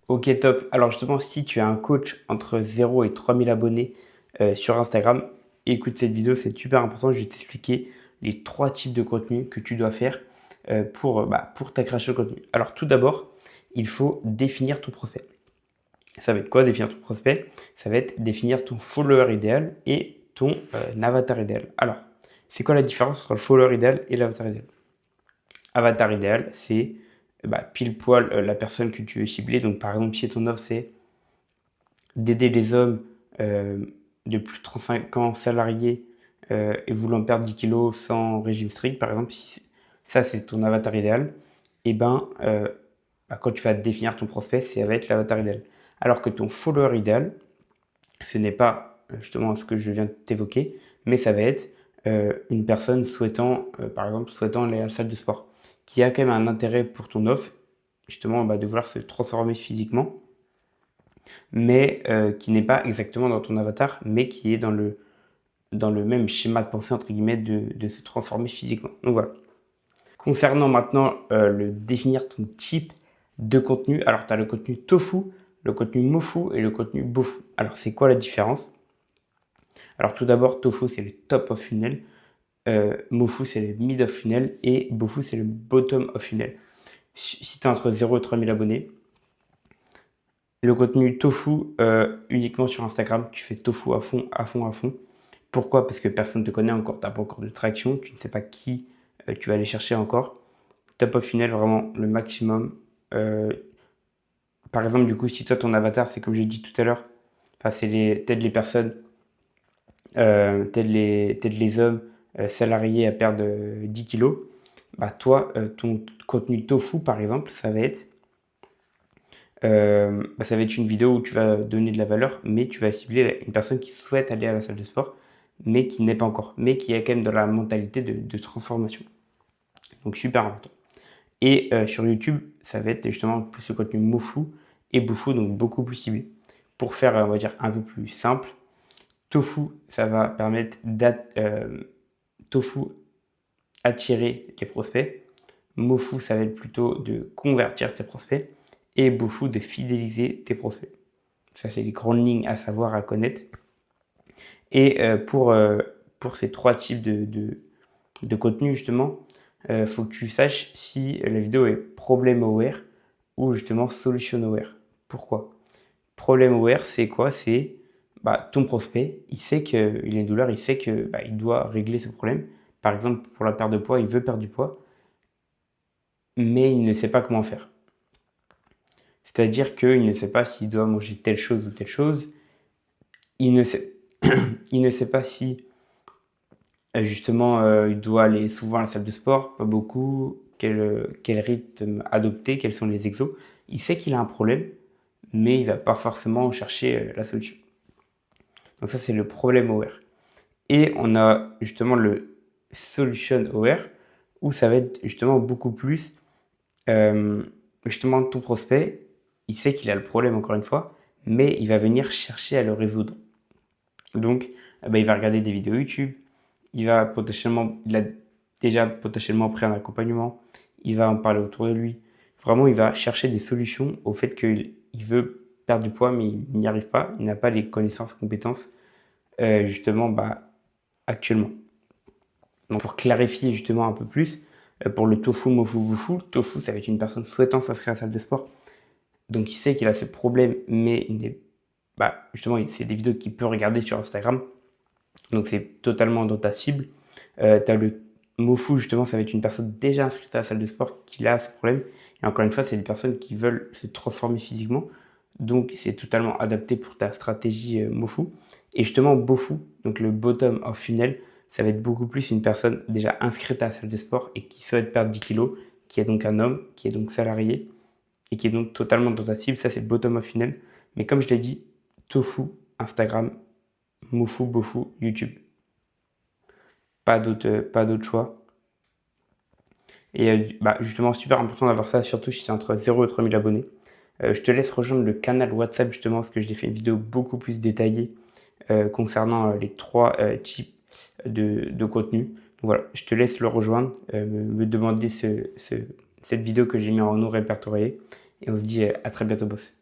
Ok, top. Alors justement, si tu as un coach entre 0 et 3000 abonnés sur Instagram, écoute cette vidéo, c'est super important. Je vais t'expliquer les trois types de contenu que tu dois faire pour ta création de contenu. Alors tout d'abord, il faut définir ton prospect. Ça va être quoi définir ton prospect? Ça va être définir ton follower idéal et ton avatar idéal. Alors, c'est quoi la différence entre le follower idéal et l'avatar idéal? Avatar idéal, c'est pile poil la personne que tu veux cibler. Donc par exemple, si ton offre c'est d'aider les hommes euh, de plus de 35 ans salariés et voulant perdre 10 kilos sans régime strict, par exemple, si ça c'est ton avatar idéal, et quand tu vas définir ton prospect, ça va être l'avatar idéal. Alors que ton follower idéal, ce n'est pas justement ce que je viens de t'évoquer, mais ça va être une personne souhaitant, par exemple, souhaitant aller à la salle de sport, qui a quand même un intérêt pour ton offre, justement de vouloir se transformer physiquement, mais qui n'est pas exactement dans ton avatar, mais qui est dans le même schéma de pensée, entre guillemets, de se transformer physiquement. Donc voilà. Concernant maintenant le définir ton type de contenu, alors tu as le contenu tofu, le contenu mofu et le contenu bofu. Alors c'est quoi la différence? Alors tout d'abord, tofu c'est le top of funnel, mofu c'est le mid of funnel et bofu c'est le bottom of funnel. Si tu es entre 0 et 3000 abonnés, le contenu tofu uniquement sur Instagram, tu fais tofu à fond, à fond, à fond. Pourquoi? Parce que personne ne te connaît encore, tu n'as pas encore de traction, tu ne sais pas qui tu vas aller chercher encore. Top of funnel, vraiment le maximum. Euh, Par exemple, du coup, si toi ton avatar, c'est comme j'ai dit tout à l'heure, enfin, t'aides les personnes, t'aides les hommes salariés à perdre 10 kilos, bah toi, ton contenu tofu, par exemple, ça va être une vidéo où tu vas donner de la valeur, mais tu vas cibler une personne qui souhaite aller à la salle de sport, mais qui n'est pas encore, mais qui est quand même dans la mentalité de transformation. Donc super important. Et sur YouTube, ça va être justement plus le contenu mofu et boufou, donc beaucoup plus ciblé. Pour faire, on va dire, un peu plus simple, tofu, ça va permettre tofu attirer les prospects. Mofu, ça va être plutôt de convertir tes prospects. Et boufou, de fidéliser tes prospects. Ça, c'est les grandes lignes à savoir, à connaître. Et pour ces trois types de contenu, justement, faut que tu saches si la vidéo est problem aware ou justement solution aware. Pourquoi? Problem aware, c'est quoi? C'est ton prospect, il sait qu'il a une douleur, il sait que il doit régler ce problème. Par exemple, pour la perte de poids, il veut perdre du poids, mais il ne sait pas comment faire. C'est-à-dire qu'il ne sait pas s'il doit manger telle chose ou telle chose. Il ne sait, il ne sait pas si justement il doit aller souvent à la salle de sport, pas beaucoup, quel rythme adopter, quels sont les exos. Il sait qu'il a un problème, mais il va pas forcément chercher la solution. Donc ça, c'est le problème aware. Et on a justement le solution aware, où ça va être justement beaucoup plus, justement ton prospect, il sait qu'il a le problème encore une fois, mais il va venir chercher à le résoudre. Donc, il va regarder des vidéos YouTube, il a déjà potentiellement pris un accompagnement, il va en parler autour de lui. Vraiment, il va chercher des solutions au fait qu'il veut perdre du poids, mais il n'y arrive pas, il n'a pas les connaissances, compétences, justement, actuellement. Donc, pour clarifier justement un peu plus, pour le tofu, mofu, bufu, tofu, ça va être une personne souhaitant s'inscrire à la salle de sport. Donc, il sait qu'il a ce problème, mais justement, c'est des vidéos qu'il peut regarder sur Instagram. Donc, c'est totalement dans ta cible. Tu as le mofu, justement, ça va être une personne déjà inscrite à la salle de sport qui a ce problème. Et encore une fois, c'est des personnes qui veulent se transformer physiquement. Donc, c'est totalement adapté pour ta stratégie mofu. Et justement, bofu, donc le bottom of funnel, ça va être beaucoup plus une personne déjà inscrite à la salle de sport et qui souhaite perdre 10 kilos, qui est donc un homme, qui est donc salarié et qui est donc totalement dans ta cible. Ça, c'est bottom of funnel. Mais comme je l'ai dit, tofu, Instagram, mofu, bofu, YouTube. Pas d'autre choix. Et justement, super important d'avoir ça, surtout si tu es entre 0 et 3000 abonnés. Je te laisse rejoindre le canal WhatsApp justement parce que j'ai fait une vidéo beaucoup plus détaillée concernant les trois types de contenu. Donc voilà, je te laisse le rejoindre, me demander cette vidéo que j'ai mis en non répertorié. Et on se dit à très bientôt, boss.